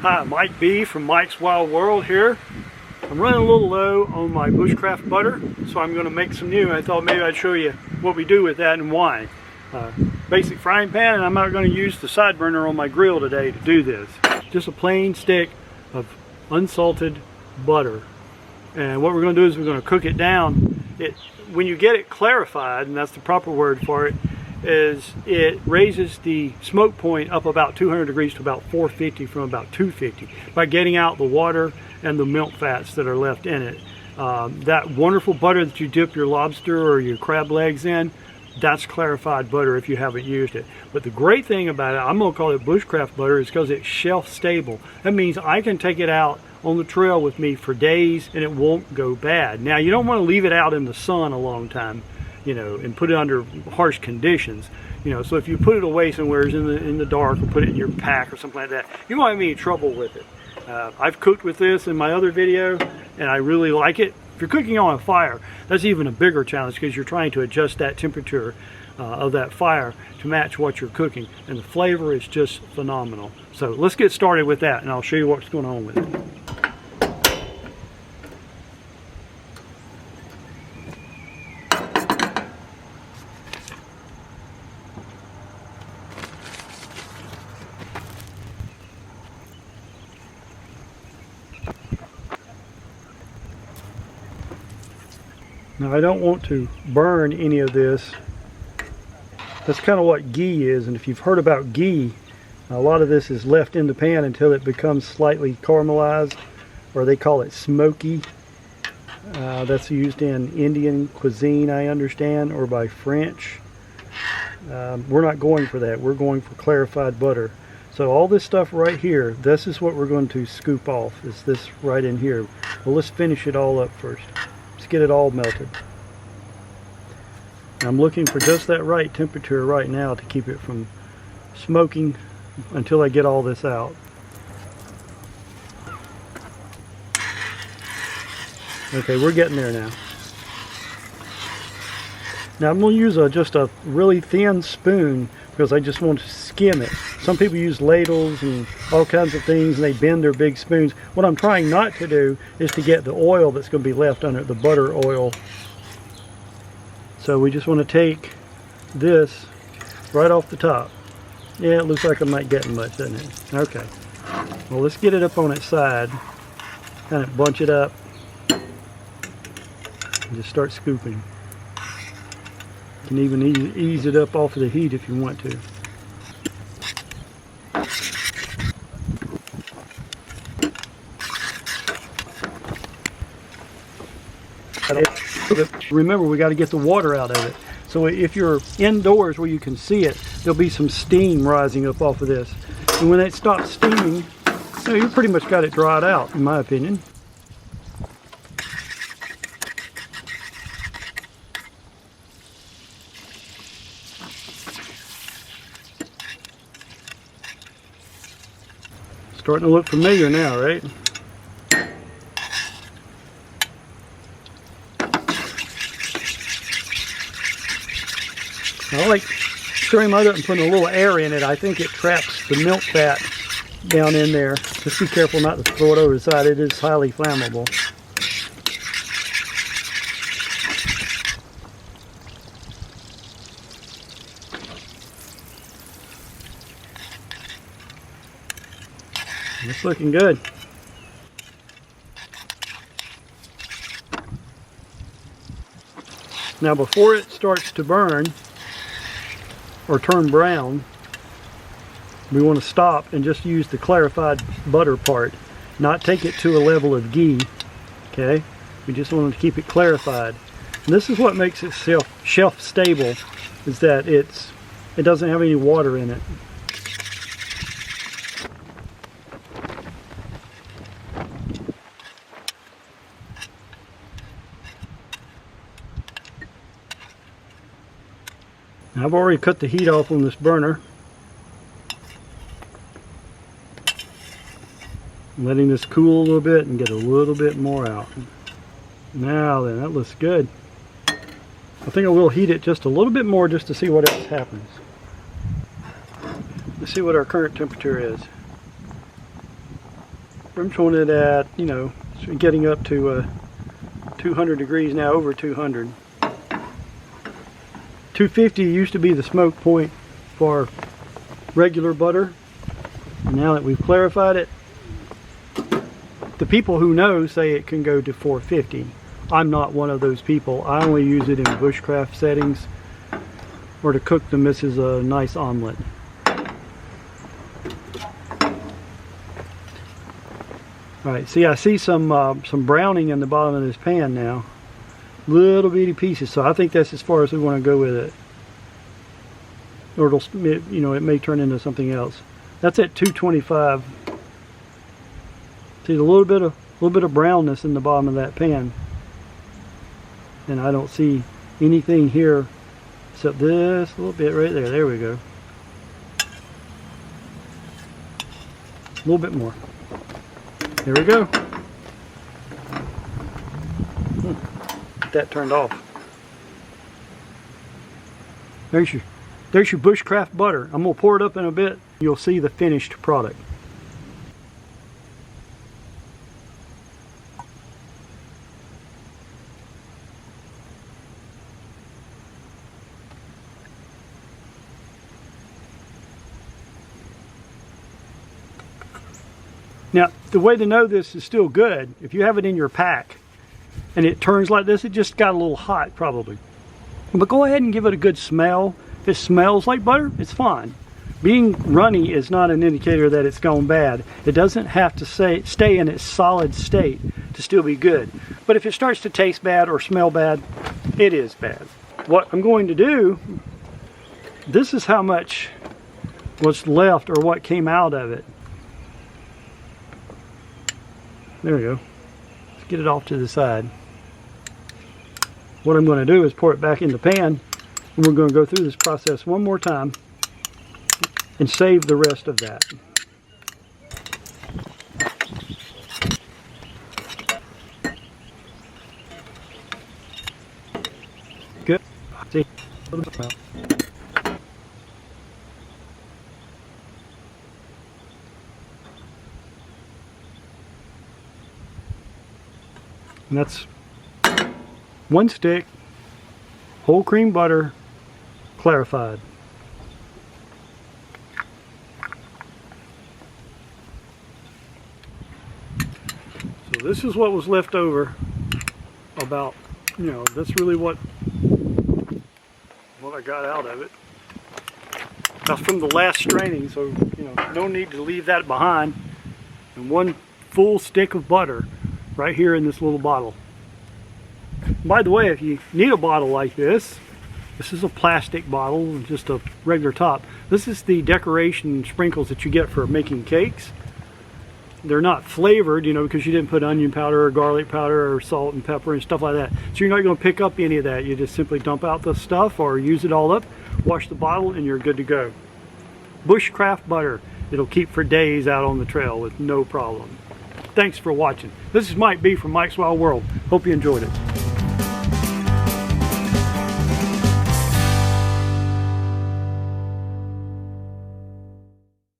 Hi, Mike B from Mike's Wild World here. I'm running a little low on my Bushcraft Butter, so I'm going to make some new. I thought maybe I'd show you what we do with that and why. Basic frying pan, and I'm not going to use the side burner on my grill today to do this. Just a plain stick of unsalted butter. And what we're going to do is we're going to cook it down. When you get it clarified, and that's the proper word for it, is it raises the smoke point up about 200 degrees to about 450 from about 250 by getting out the water and the milk fats that are left in it. That wonderful butter that you dip your lobster or your crab legs in, that's clarified butter if you haven't used it. But the great thing about it, I'm going to call it Bushcraft Butter, is because it's shelf stable. That means I can take it out on the trail with me for days and it won't go bad. Now, you don't want to leave it out in the sun a long time, you know, and put it under harsh conditions, you know. So if you put it away somewhere in the dark, or put it in your pack or something like that, you won't have any trouble with it. I've cooked with this in my other video and I really like it. If you're cooking on a fire, that's even a bigger challenge because you're trying to adjust that temperature of that fire to match what you're cooking, and the flavor is just phenomenal. So let's get started with that and I'll show you what's going on with it. Now, I don't want to burn any of this. That's kind of what ghee is, and if you've heard about ghee, a lot of this is left in the pan until it becomes slightly caramelized, or they call it smoky. That's used in Indian cuisine, I understand, or by French. We're not going for that. We're going for clarified butter. So all this stuff right here, this is what we're going to scoop off, is this right in here. Well, let's finish it all up first. Get it all melted. I'm looking for just that right temperature right now to keep it from smoking until I get all this out. Okay, we're getting there now. Now I'm going to use just a really thin spoon because I just want to skim it. Some people use ladles and all kinds of things and they bend their big spoons. What I'm trying not to do is to get the oil that's going to be left under it, the butter oil. So we just want to take this right off the top. Yeah, it looks like I'm not getting much, doesn't it? Okay. Well, let's get it up on its side. Kind of bunch it up. And just start scooping. You can even ease it up off of the heat if you want to. Remember, we got to get the water out of it. So if you're indoors where you can see it, there'll be some steam rising up off of this. And when it stops steaming, you pretty much got it dried out, in my opinion. Starting to look familiar now, right? I like stirring mud up and putting a little air in it. I think it traps the milk fat down in there. Just be careful not to throw it over the side. It is highly flammable. It's looking good. Now, before it starts to burn or turn brown, we want to stop and just use the clarified butter part, not take it to a level of ghee. Okay, we just want to keep it clarified. And this is what makes it shelf stable, is that it doesn't have any water in it. Now, I've already cut the heat off on this burner. I'm letting this cool a little bit and get a little bit more out. Now then, that looks good. I think I will heat it just a little bit more just to see what else happens. Let's see what our current temperature is. I'm showing it at, you know, getting up to 200 degrees now, over 200. 250 used to be the smoke point for regular butter, and now that we've clarified it, the people who know say it can go to 450. I'm not one of those people. I only use it in bushcraft settings or to cook them. This is a nice omelet. Alright, see, I see some browning in the bottom of this pan now. Little bitty pieces, so I think that's as far as we want to go with it. Or it'll, you know, it may turn into something else. That's at 225. See, a little bit of brownness in the bottom of that pan, and I don't see anything here except this little bit right there. There we go. A little bit more. There we go. Get that turned off. There's your Bushcraft butter. I'm gonna pour it up in a bit. You'll see the finished product. Now, the way to know this is still good, if you have it in your pack and it turns like this, it just got a little hot probably. But go ahead and give it a good smell. If it smells like butter, it's fine. Being runny is not an indicator that it's gone bad. It doesn't have to stay in its solid state to still be good. But if it starts to taste bad or smell bad, it is bad. What I'm going to do, this is how much was left or what came out of it. There we go. Let's get it off to the side. What I'm going to do is pour it back in the pan, and we're going to go through this process one more time and save the rest of that. Good. See, a little bit more. And that's one stick, whole cream butter, clarified. So this is what was left over about, you know, that's really what I got out of it. That's from the last straining, so, you know, no need to leave that behind. And one full stick of butter right here in this little bottle. By the way, if you need a bottle like this is a plastic bottle, just a regular top. This is the decoration sprinkles that you get for making cakes. They're not flavored, you know, because you didn't put onion powder or garlic powder or salt and pepper and stuff like that. So you're not going to pick up any of that. You just simply dump out the stuff or use it all up, wash the bottle, and you're good to go. Bushcraft butter. It'll keep for days out on the trail with no problem. Thanks for watching. This is Mike B from Mike's Wild World. Hope you enjoyed it.